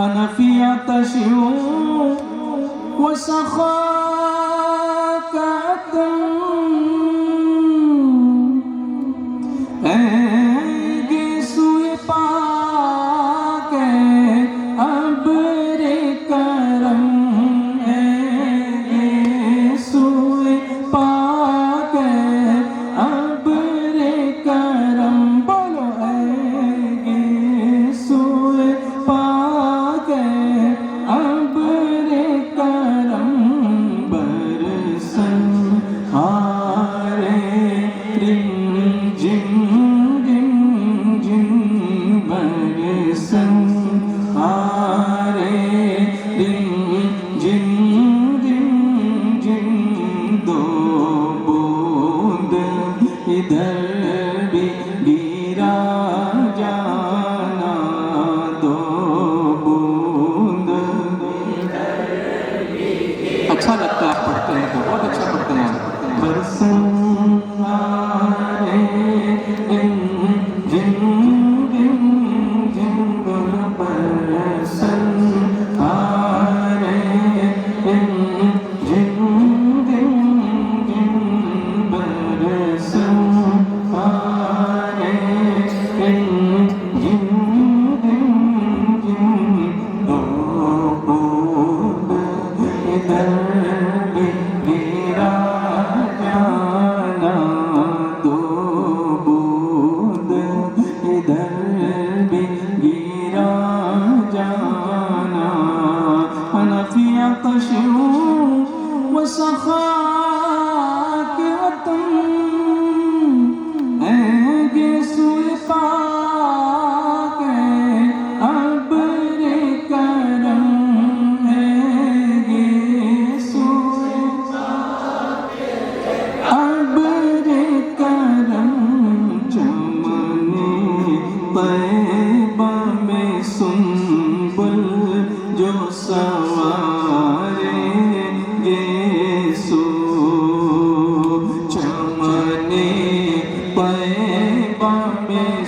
أنا في عطش وسخاكة سوئے پاک ابر کرم سوئے پاک ابر کرم بولو سوئے پاک ابر کرم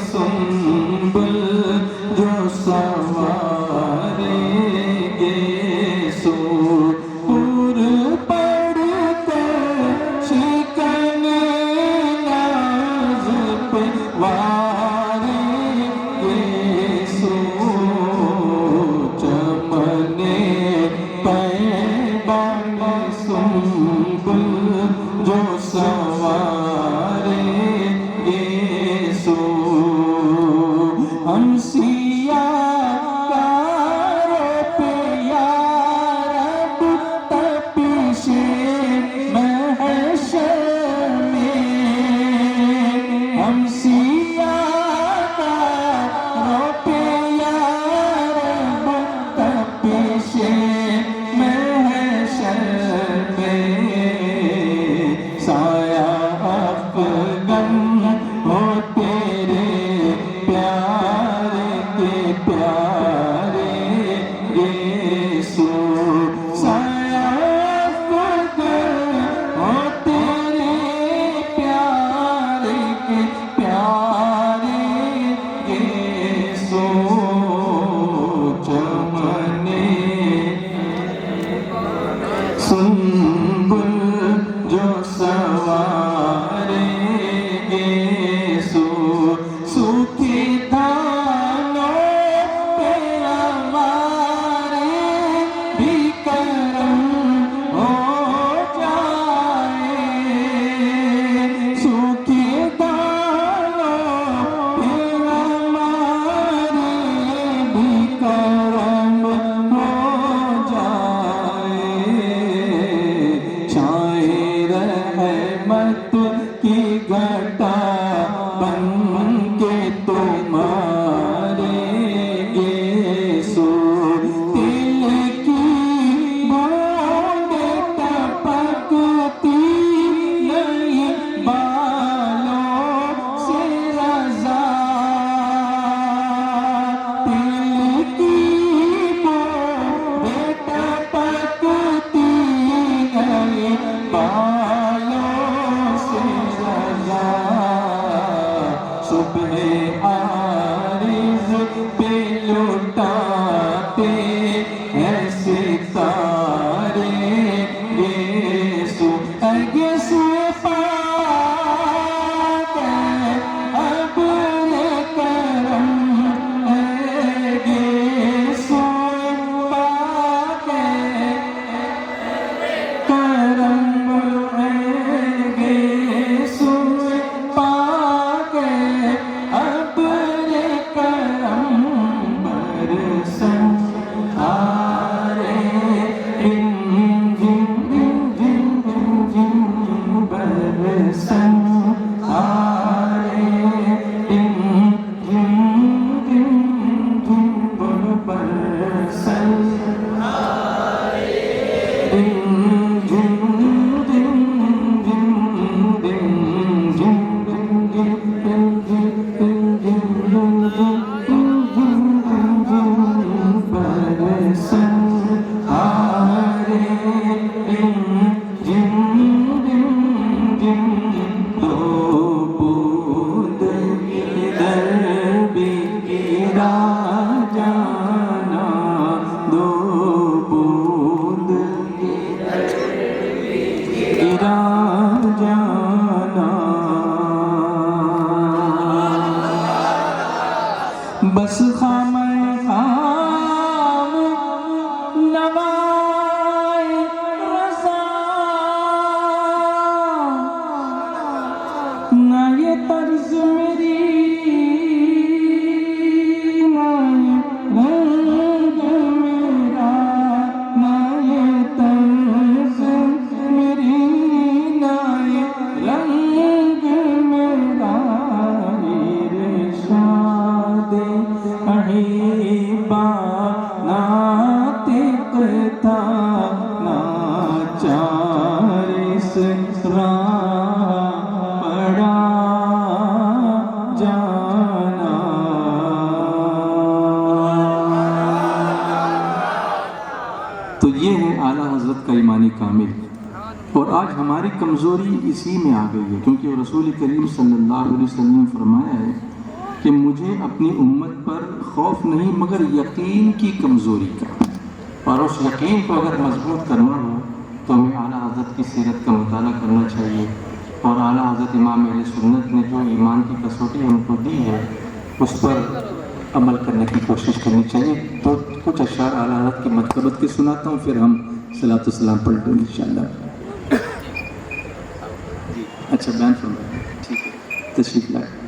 سنبل جو سوارے گے سور پڑھ کر شکن ناز پہ وارے گے سو چمنے پیبان سنبل جو سوارے گے سو ہم سیاکاروں پہ یا رب تپش محشر میں ہم سیاکاروں پہ یا رب تپش محشر میں سایہ افغن ہو تیرے پیارے کے پیارے یسوع سایہ افغن ہو تیرے پیارے کے پیارے یسوع چمنے سنبل جو سوارے گے سوکھی دھانوں پہ ہمارے بھی کرم ہو جائے سوکھی دھانوں پہ ہمارے بھی کرم ہو جائے شاعر رحمت کی گھٹا بن کے تمہارے یسوع دل کی بوندیں ٹپکتی نہیں بالوں سے رضا دل کی بوندیں ٹپکتی نہیں بالوں سے رضا صبح عارض پہ لٹاتے ہیں ستارے یسوع یسوع پاک ہے ابر کرم یسوع پاک ہے کرم یسوع پاک ہے ابر کرم برسن آرے برسن آرے برسن بس خام خام نوائے رضا نہ یہ طرز میری نہ یہ رنگ میرا نہ یہ طرز میری نہ یہ رنگ میرا ارشاد احبا ناطق تھا ناچار اس راہ پڑا جانا تو یہ ہے اعلیٰ حضرت کا ایمانی کامل اور آج ہماری کمزوری اسی میں آ گئی ہے کیونکہ رسول کریم صلی اللہ علیہ وسلم نے فرمایا ہے کہ مجھے اپنی امت پر خوف نہیں مگر یقین کی کمزوری کا، اور اس یقین کو اگر مضبوط کرنا ہو تو ہمیں اعلیٰ حضرت کی سیرت کا مطالعہ کرنا چاہیے، اور اعلیٰ حضرت امام اہل سنت نے جو ایمان کی کسوٹی ہم کو دی ہے اس پر عمل کرنے کی کوشش کرنی چاہیے۔ تو کچھ اشعار اعلیٰ حضرت کی مطلبت کے سناتا ہوں، پھر ہم صلاۃ والسلام پڑھ لیں انشاءاللہ۔ اچھا بیان فرمائیں، ٹھیک ہے، تشریف لائیں۔